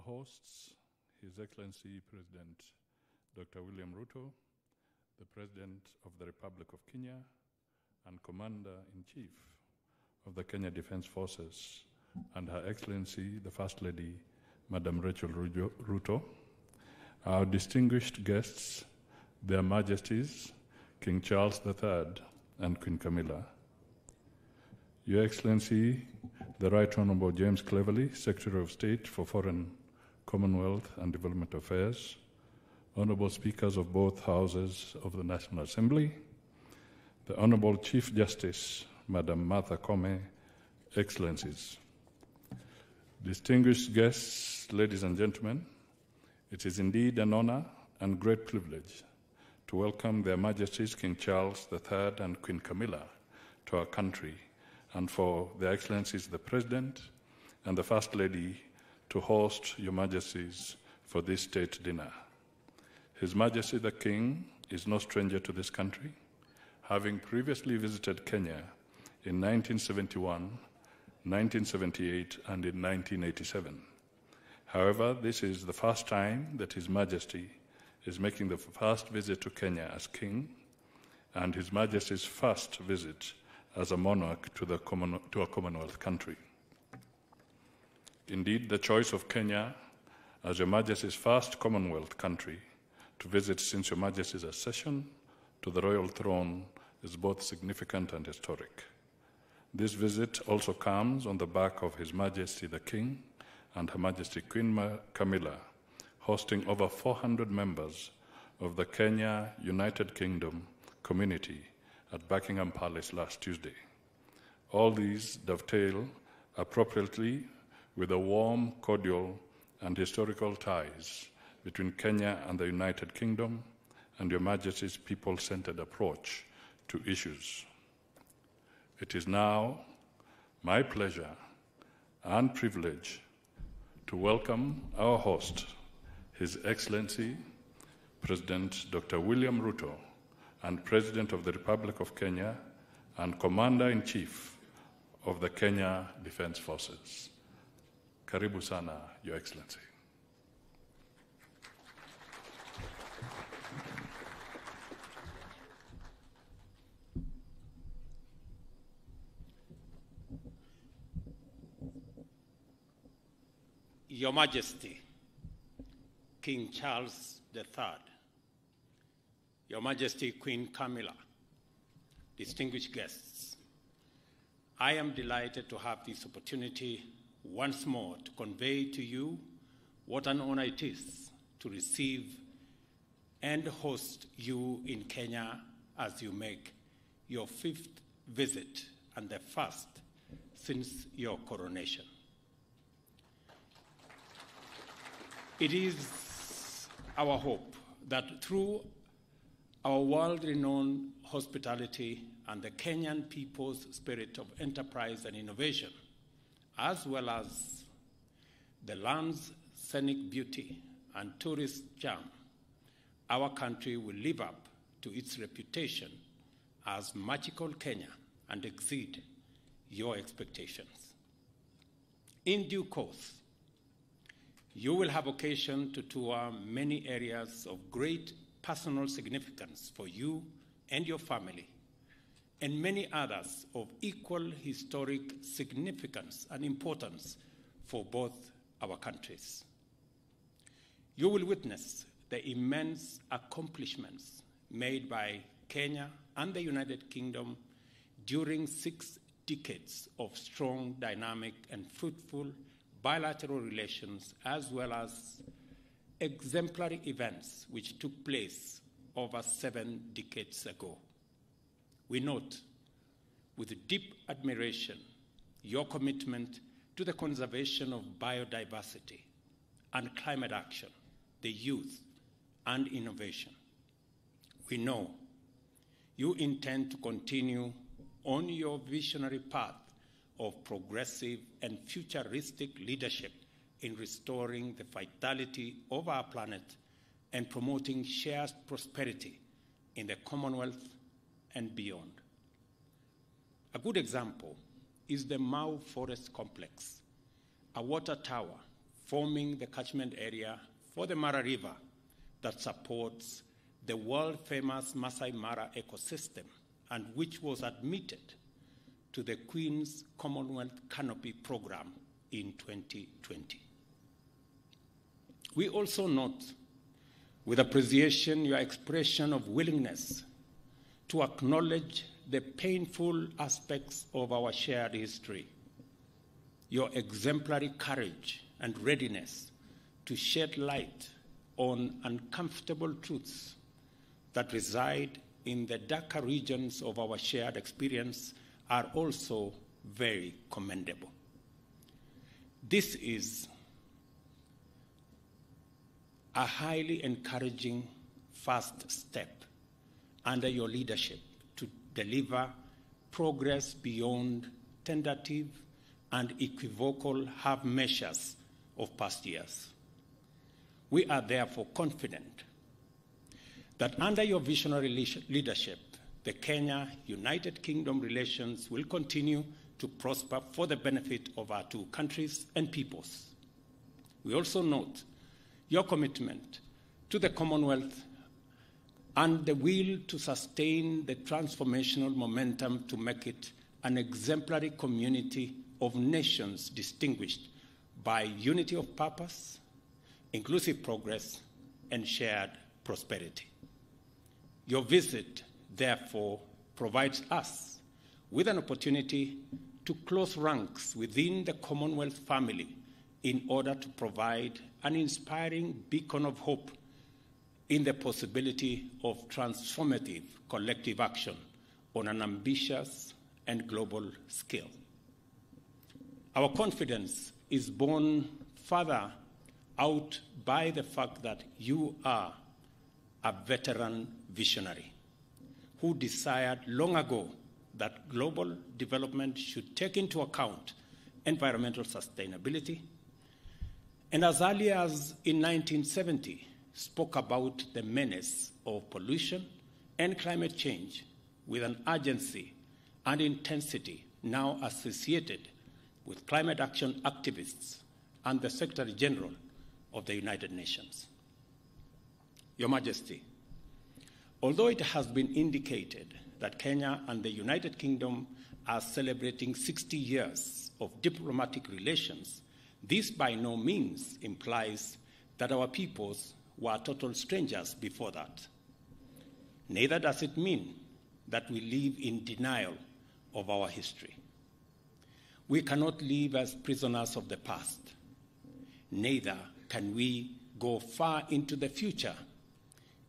hosts, His Excellency President Dr. William Ruto, the President of the Republic of Kenya and Commander-in-Chief of the Kenya Defense Forces, and Her Excellency, the First Lady, Madam Rachel Ruto, our distinguished guests, Their Majesties, King Charles III and Queen Camilla, Your Excellency, the Right Honorable James Cleverly, Secretary of State for Foreign, Commonwealth and Development Affairs, Honorable Speakers of both Houses of the National Assembly, the Honorable Chief Justice, Madam Martha Koome, Excellencies, distinguished guests, ladies and gentlemen, it is indeed an honor and great privilege to welcome Their Majesties King Charles III and Queen Camilla to our country, and for Their Excellencies the President and the First Lady to host Your Majesties for this state dinner. His Majesty the King is no stranger to this country, having previously visited Kenya in 1971, 1978, and in 1987. However, this is the first time that His Majesty is making the first visit to Kenya as King, and His Majesty's first visit as a monarch to a Commonwealth country. Indeed, the choice of Kenya as Your Majesty's first Commonwealth country to visit since Your Majesty's accession to the royal throne is both significant and historic. This visit also comes on the back of His Majesty the King and Her Majesty Queen Camilla hosting over 400 members of the Kenya United Kingdom community at Buckingham Palace last Tuesday. All these dovetail appropriately with the warm, cordial, and historical ties between Kenya and the United Kingdom and Your Majesty's people-centered approach to issues. It is now my pleasure and privilege to welcome our host, His Excellency President Dr. William Ruto, and President of the Republic of Kenya and Commander-in-Chief of the Kenya Defense Forces. Karibu sana, Your Excellency. Your Majesty, King Charles III, Your Majesty Queen Camilla, distinguished guests, I am delighted to have this opportunity once more to convey to you what an honor it is to receive and host you in Kenya as you make your 5th visit and the first since your coronation. It is our hope that through our world-renowned hospitality and the Kenyan people's spirit of enterprise and innovation, as well as the land's scenic beauty and tourist charm, our country will live up to its reputation as magical Kenya and exceed your expectations. In due course, you will have occasion to tour many areas of great personal significance for you and your family, and many others of equal historic significance and importance for both our countries. You will witness the immense accomplishments made by Kenya and the United Kingdom during 6 decades of strong, dynamic, and fruitful bilateral relations, as well as exemplary events which took place over 7 decades ago. We note with deep admiration your commitment to the conservation of biodiversity and climate action, the youth, and innovation. We know you intend to continue on your visionary path of progressive and futuristic leadership in restoring the vitality of our planet and promoting shared prosperity in the Commonwealth and beyond. A good example is the Mau Forest Complex, a water tower forming the catchment area for the Mara River that supports the world-famous Masai Mara ecosystem and which was admitted to the Queen's Commonwealth Canopy Program in 2020. We also note with appreciation your expression of willingness to acknowledge the painful aspects of our shared history, your exemplary courage and readiness to shed light on uncomfortable truths that reside in the darker regions of our shared experience are also very commendable. This is a highly encouraging first step under your leadership to deliver progress beyond tentative and equivocal half measures of past years. We are therefore confident that under your visionary leadership, the Kenya-United Kingdom relations will continue to prosper for the benefit of our two countries and peoples. We also note your commitment to the Commonwealth and the will to sustain the transformational momentum to make it an exemplary community of nations distinguished by unity of purpose, inclusive progress, and shared prosperity. Your visit, therefore, provides us with an opportunity to close ranks within the Commonwealth family in order to provide an inspiring beacon of hope in the possibility of transformative collective action on an ambitious and global scale. Our confidence is borne further out by the fact that you are a veteran visionary who desired long ago that global development should take into account environmental sustainability, and as early as in 1970 spoke about the menace of pollution and climate change with an urgency and intensity now associated with climate action activists and the Secretary General of the United Nations. Your Majesty, although it has been indicated that Kenya and the United Kingdom are celebrating 60 years of diplomatic relations, this by no means implies that our peoples were total strangers before that. Neither does it mean that we live in denial of our history. We cannot live as prisoners of the past. Neither can we go far into the future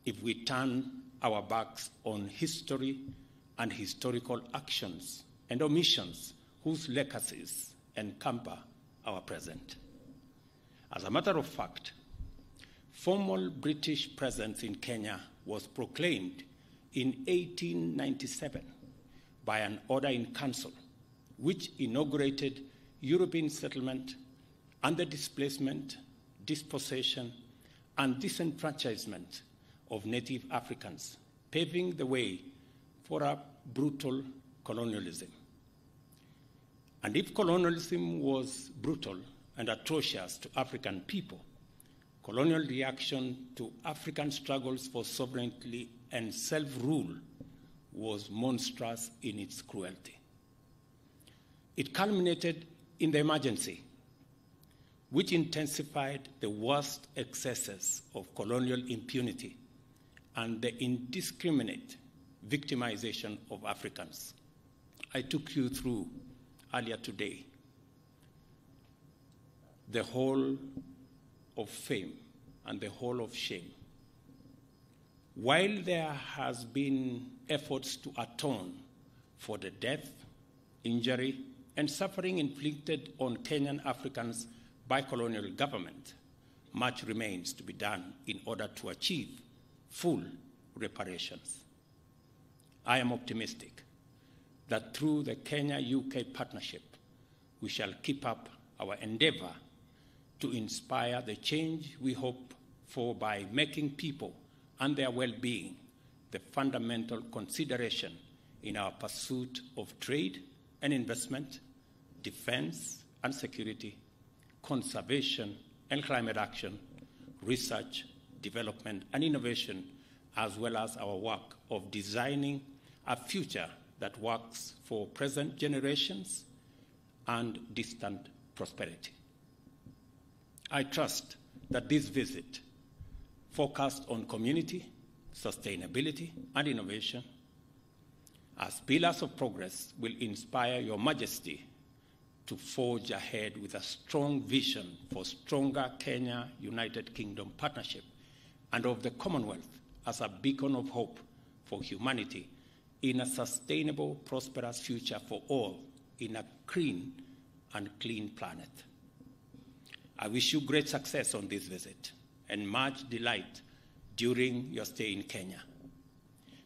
if we turn our backs on history and historical actions and omissions whose legacies encumber our present. As a matter of fact, formal British presence in Kenya was proclaimed in 1897 by an order in council, which inaugurated European settlement and the displacement, dispossession, and disenfranchisement of native Africans, paving the way for a brutal colonialism. And if colonialism was brutal and atrocious to African people, colonial reaction to African struggles for sovereignty and self-rule was monstrous in its cruelty. It culminated in the emergency, which intensified the worst excesses of colonial impunity and the indiscriminate victimization of Africans. I took you through earlier today the whole of fame and the whole of shame. While there has been efforts to atone for the death, injury, and suffering inflicted on Kenyan Africans by colonial government, much remains to be done in order to achieve full reparations. I am optimistic that through the Kenya-UK partnership, we shall keep up our endeavor to inspire the change we hope for by making people and their well-being the fundamental consideration in our pursuit of trade and investment, defense and security, conservation and climate action, research, development, and innovation, as well as our work of designing a future that works for present generations and distant prosperity. I trust that this visit, focused on community, sustainability, and innovation, as pillars of progress, will inspire Your Majesty to forge ahead with a strong vision for stronger Kenya-United Kingdom partnership and of the Commonwealth as a beacon of hope for humanity in a sustainable, prosperous future for all in a green and clean planet. I wish you great success on this visit and much delight during your stay in Kenya.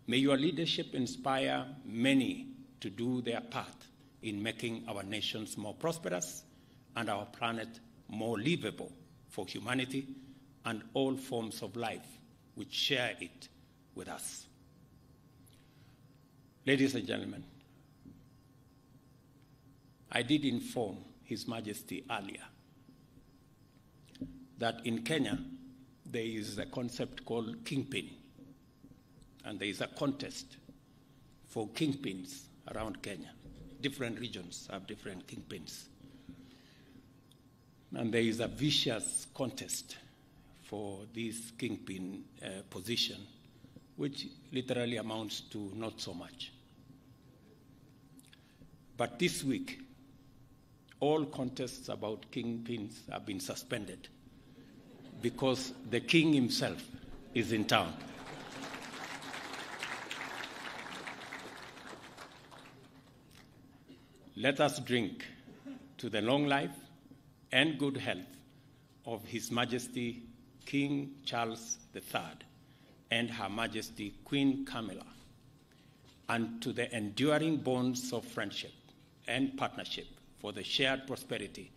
May your leadership inspire many to do their part in making our nations more prosperous and our planet more livable for humanity and all forms of life which share it with us. Ladies and gentlemen, I did inform His Majesty earlier that in Kenya there is a concept called kingpin, and there is a contest for kingpins around Kenya. Different regions have different kingpins. And there is a vicious contest for this kingpin position, which literally amounts to not so much. But this week, all contests about kingpins have been suspended because the king himself is in town. Let us drink to the long life and good health of His Majesty King Charles III and Her Majesty Queen Camilla, and to the enduring bonds of friendship and partnership for the shared prosperity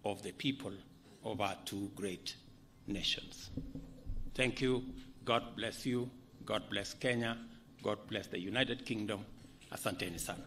of the people of our two great nations. Thank you. God bless you. God bless Kenya. God bless the United Kingdom. Asanteni sana.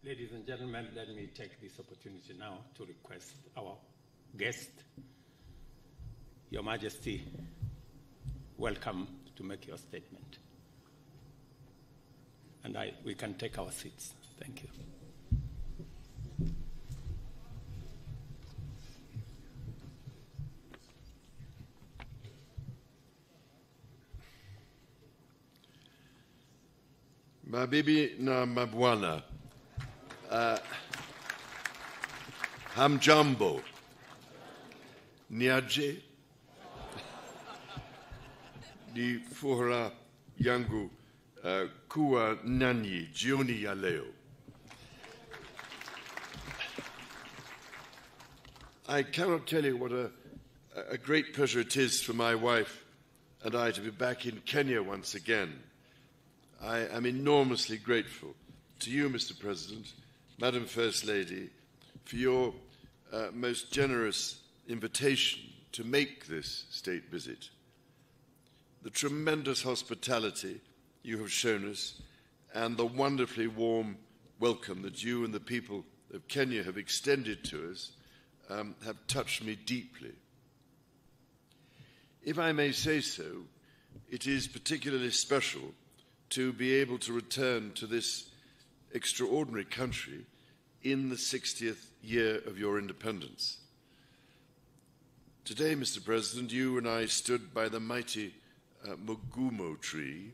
Ladies and gentlemen, let me take this opportunity now to request our guest, Your Majesty, welcome to make your statement. And we can take our seats. Thank you. Mabibi na mabwana, hamjambo, niaje, ni furaha yangu kuwa nanyi jioni ya leo. I cannot tell you what a great pleasure it is for my wife and I to be back in Kenya once again. I am enormously grateful to you, Mr. President, Madam First Lady, for your most generous invitation to make this state visit. The tremendous hospitality you have shown us and the wonderfully warm welcome that you and the people of Kenya have extended to us have touched me deeply. If I may say so, it is particularly special to be able to return to this extraordinary country in the 60th year of your independence. Today, Mr. President, you and I stood by the mighty Mugumo tree,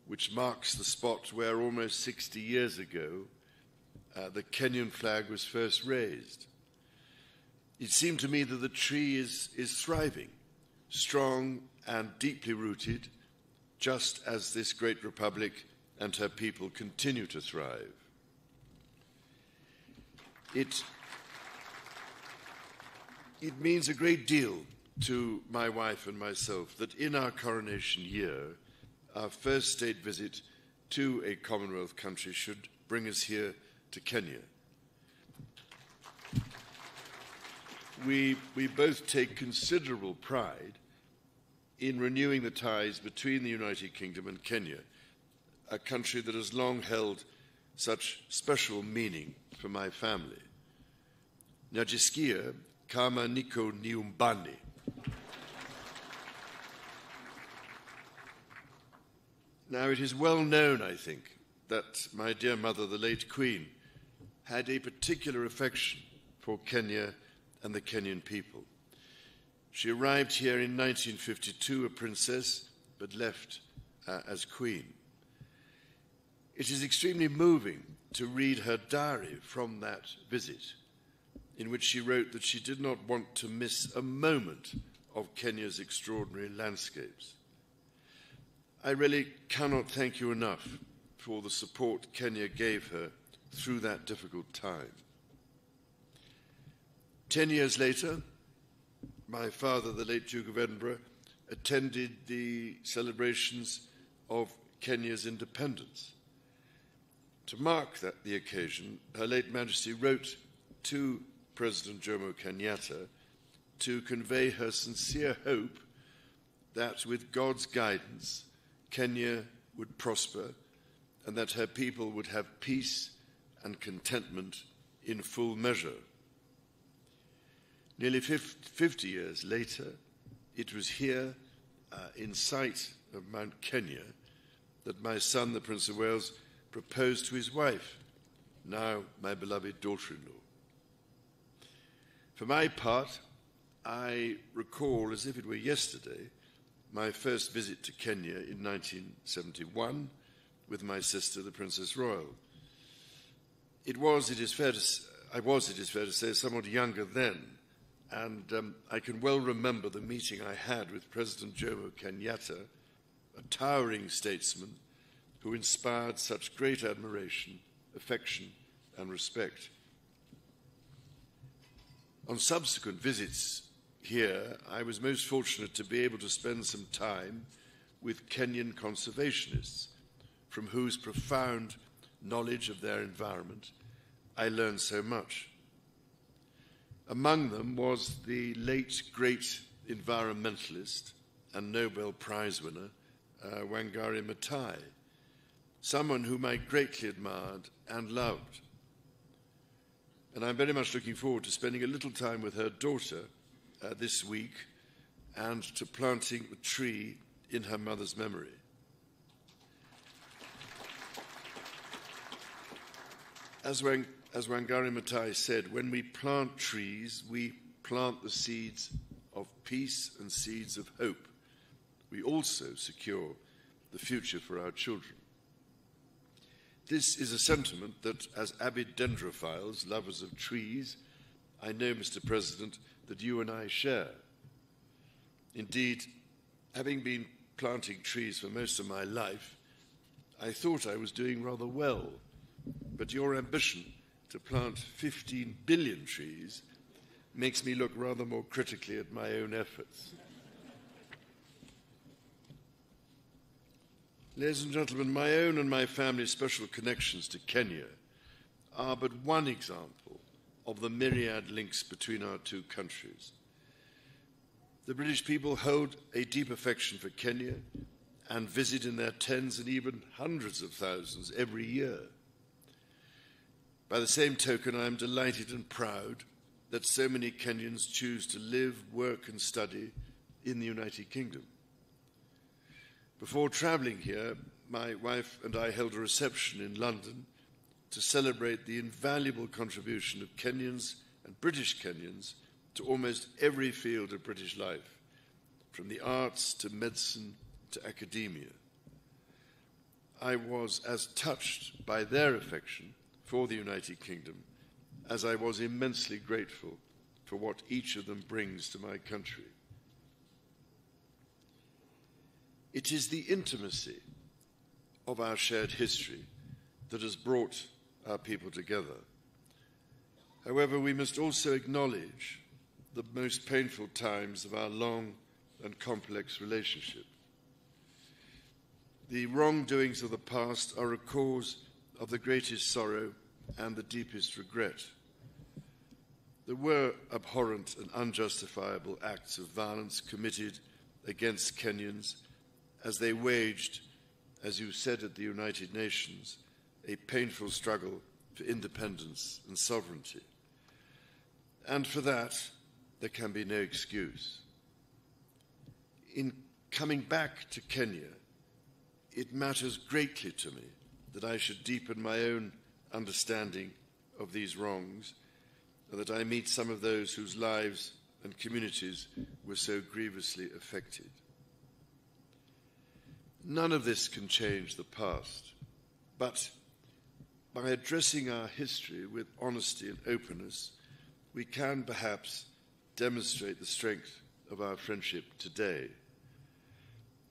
which marks the spot where almost 60 years ago the Kenyan flag was first raised. It seemed to me that the tree is thriving, strong and deeply rooted, just as this great republic and her people continue to thrive. It means a great deal to my wife and myself that in our coronation year, our first state visit to a Commonwealth country should bring us here to Kenya. We both take considerable pride in renewing the ties between the United Kingdom and Kenya, a country that has long held such special meaning for my family. Najisikia kama niko nyumbani. Now, it is well known, I think, that my dear mother, the late Queen, had a particular affection for Kenya and the Kenyan people. She arrived here in 1952 a princess, but left as Queen. It is extremely moving to read her diary from that visit, in which she wrote that she did not want to miss a moment of Kenya's extraordinary landscapes. I really cannot thank you enough for the support Kenya gave her through that difficult time. 10 years later, my father, the late Duke of Edinburgh, attended the celebrations of Kenya's independence. To mark the occasion, Her late Majesty wrote to President Jomo Kenyatta to convey her sincere hope that with God's guidance, Kenya would prosper and that her people would have peace and contentment in full measure. Nearly 50 years later, it was here in sight of Mount Kenya that my son, the Prince of Wales, proposed to his wife, now my beloved daughter-in-law. For my part, I recall as if it were yesterday my first visit to Kenya in 1971 with my sister, the Princess Royal. I was, it is fair to say, somewhat younger then, and I can well remember the meeting I had with President Jomo Kenyatta, a towering statesman who inspired such great admiration, affection, and respect. On subsequent visits here, I was most fortunate to be able to spend some time with Kenyan conservationists, from whose profound knowledge of their environment I learned so much. Among them was the late great environmentalist and Nobel Prize winner, Wangari Maathai, someone whom I greatly admired and loved. And I'm very much looking forward to spending a little time with her daughter this week and to planting a tree in her mother's memory. As Wangari Maathai said, when we plant trees, we plant the seeds of peace and seeds of hope. We also secure the future for our children. This is a sentiment that, as avid dendrophiles, lovers of trees, I know, Mr. President, that you and I share. Indeed, having been planting trees for most of my life, I thought I was doing rather well. But your ambition to plant 15 billion trees makes me look rather more critically at my own efforts. Ladies and gentlemen, my own and my family's special connections to Kenya are but one example of the myriad links between our two countries. The British people hold a deep affection for Kenya and visit in their tens and even hundreds of thousands every year. By the same token, I am delighted and proud that so many Kenyans choose to live, work and study in the United Kingdom. Before travelling here, my wife and I held a reception in London to celebrate the invaluable contribution of Kenyans and British Kenyans to almost every field of British life, from the arts to medicine to academia. I was as touched by their affection for the United Kingdom as I was immensely grateful for what each of them brings to my country. It is the intimacy of our shared history that has brought our people together. However, we must also acknowledge the most painful times of our long and complex relationship. The wrongdoings of the past are a cause of the greatest sorrow and the deepest regret. There were abhorrent and unjustifiable acts of violence committed against Kenyans as they waged, as you said at the United Nations, a painful struggle for independence and sovereignty. And for that, there can be no excuse. In coming back to Kenya, it matters greatly to me that I should deepen my own understanding of these wrongs, and that I meet some of those whose lives and communities were so grievously affected. None of this can change the past, but by addressing our history with honesty and openness, we can perhaps demonstrate the strength of our friendship today.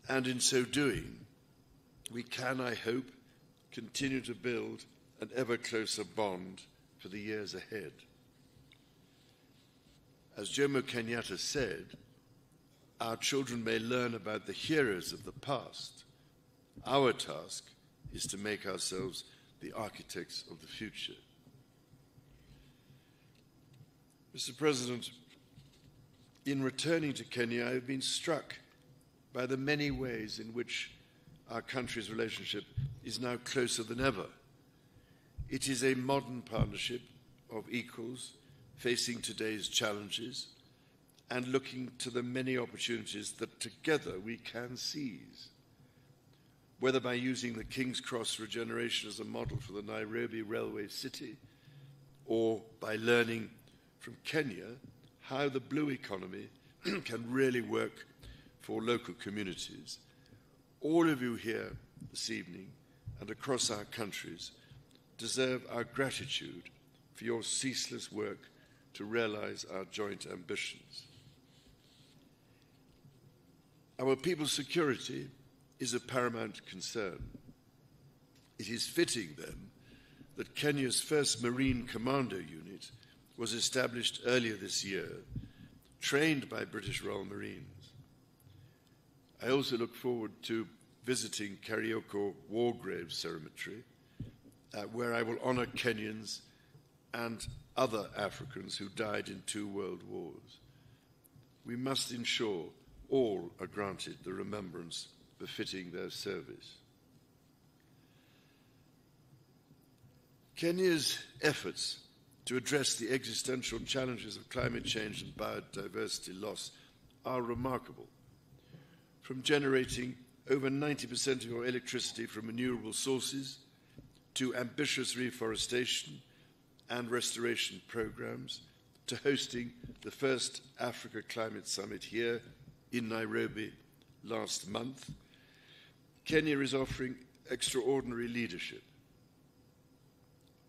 And in so doing, we can, I hope, continue to build an ever closer bond for the years ahead. As Jomo Kenyatta said, our children may learn about the heroes of the past. Our task is to make ourselves the architects of the future. Mr. President, in returning to Kenya, I have been struck by the many ways in which our country's relationship is now closer than ever. It is a modern partnership of equals facing today's challenges and looking to the many opportunities that together we can seize. Whether by using the King's Cross regeneration as a model for the Nairobi Railway City, or by learning from Kenya how the blue economy can really work for local communities, all of you here this evening and across our countries deserve our gratitude for your ceaseless work to realize our joint ambitions. Our people's security is a paramount concern. It is fitting, then, that Kenya's first Marine Commando Unit was established earlier this year, trained by British Royal Marines. I also look forward to visiting Karioko War Grave Cemetery, where I will honor Kenyans and other Africans who died in 2 world wars. We must ensure all are granted the remembrance befitting their service. Kenya's efforts to address the existential challenges of climate change and biodiversity loss are remarkable. From generating over 90% of your electricity from renewable sources to ambitious reforestation and restoration programs, to hosting the first Africa Climate Summit here in Nairobi last month, Kenya is offering extraordinary leadership.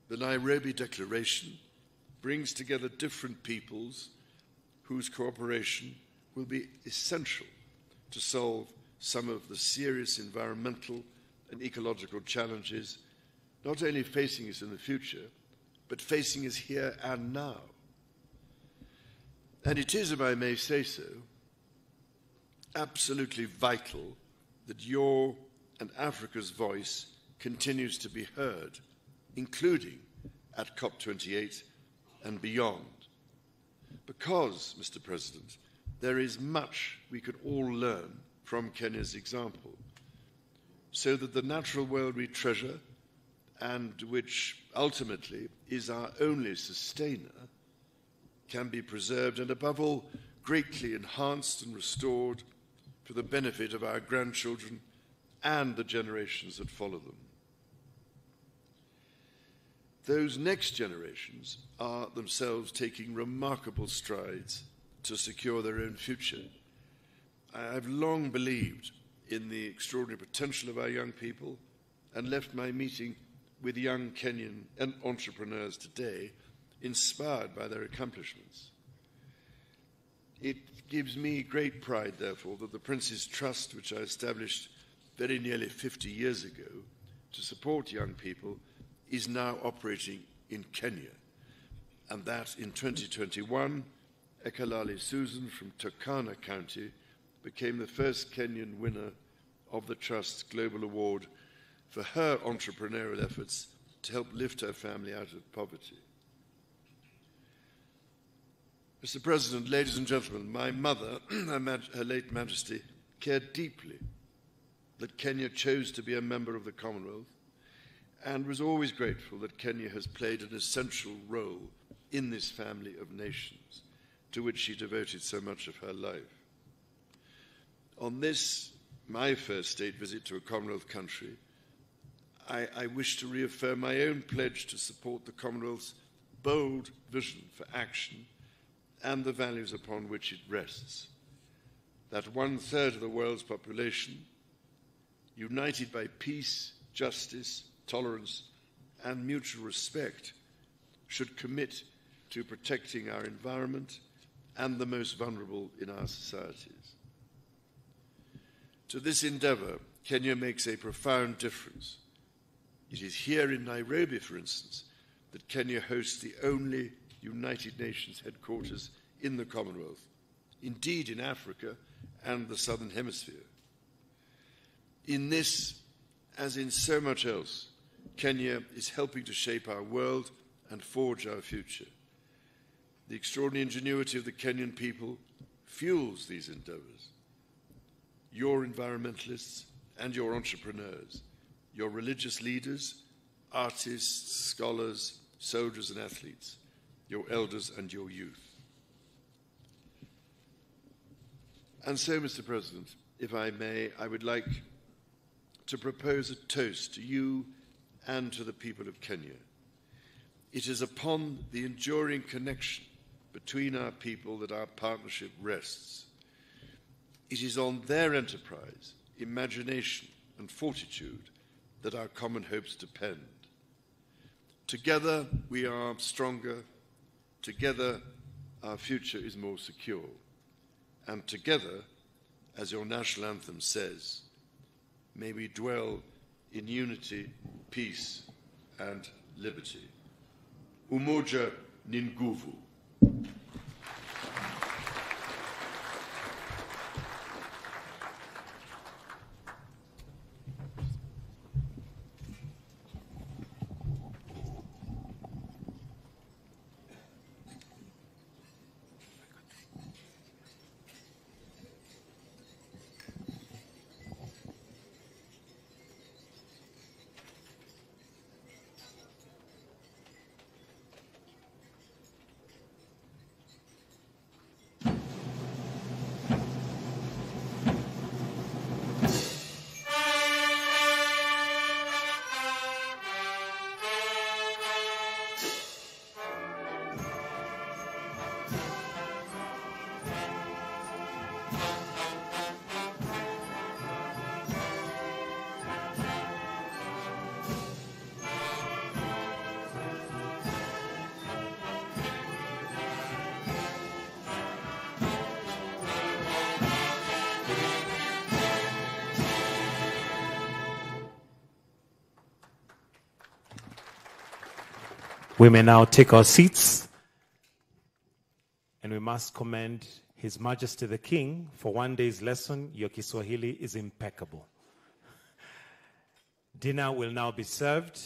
The Nairobi Declaration brings together different peoples whose cooperation will be essential to solve some of the serious environmental and ecological challenges not only facing us in the future, but facing us here and now. And it is, if I may say so, absolutely vital that your and Africa's voice continues to be heard, including at COP28 and beyond. Because, Mr. President, there is much we could all learn from Kenya's example. so that the natural world we treasure, and which ultimately is our only sustainer, can be preserved and above all greatly enhanced and restored for the benefit of our grandchildren and the generations that follow them. Those next generations are themselves taking remarkable strides to secure their own future. I've long believed in the extraordinary potential of our young people and left my meeting with young Kenyan entrepreneurs today inspired by their accomplishments. It gives me great pride, therefore, that the Prince's Trust, which I established very nearly 50 years ago to support young people, is now operating in Kenya, and that in 2021, Ekalali Susan from Turkana County became the first Kenyan winner of the Trust's Global Award for her entrepreneurial efforts to help lift her family out of poverty. Mr. President, ladies and gentlemen, my mother, Her late Majesty, cared deeply that Kenya chose to be a member of the Commonwealth and was always grateful that Kenya has played an essential role in this family of nations to which she devoted so much of her life. On this, my first state visit to a Commonwealth country, I wish to reaffirm my own pledge to support the Commonwealth's bold vision for action and the values upon which it rests. That 1/3 of the world's population, united by peace, justice, tolerance, and mutual respect, should commit to protecting our environment and the most vulnerable in our societies. To this endeavor, Kenya makes a profound difference. It is here in Nairobi, for instance, that Kenya hosts the only United Nations headquarters in the Commonwealth, indeed in Africa and the Southern Hemisphere. In this, as in so much else, Kenya is helping to shape our world and forge our future. The extraordinary ingenuity of the Kenyan people fuels these endeavors. Your environmentalists and your entrepreneurs, your religious leaders, artists, scholars, soldiers and athletes, your elders and your youth. And so, Mr. President, if I may, I would like to propose a toast to you and to the people of Kenya. It is upon the enduring connection between our people that our partnership rests. It is on their enterprise, imagination, and fortitude that our common hopes depend. Together we are stronger. Together our future is more secure. And together, as your national anthem says, may we dwell in unity, peace, and liberty. Umoja ni nguvu. We may now take our seats, and we must commend His Majesty the King. For one day's lesson, your Kiswahili is impeccable. Dinner will now be served,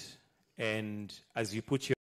and as you put your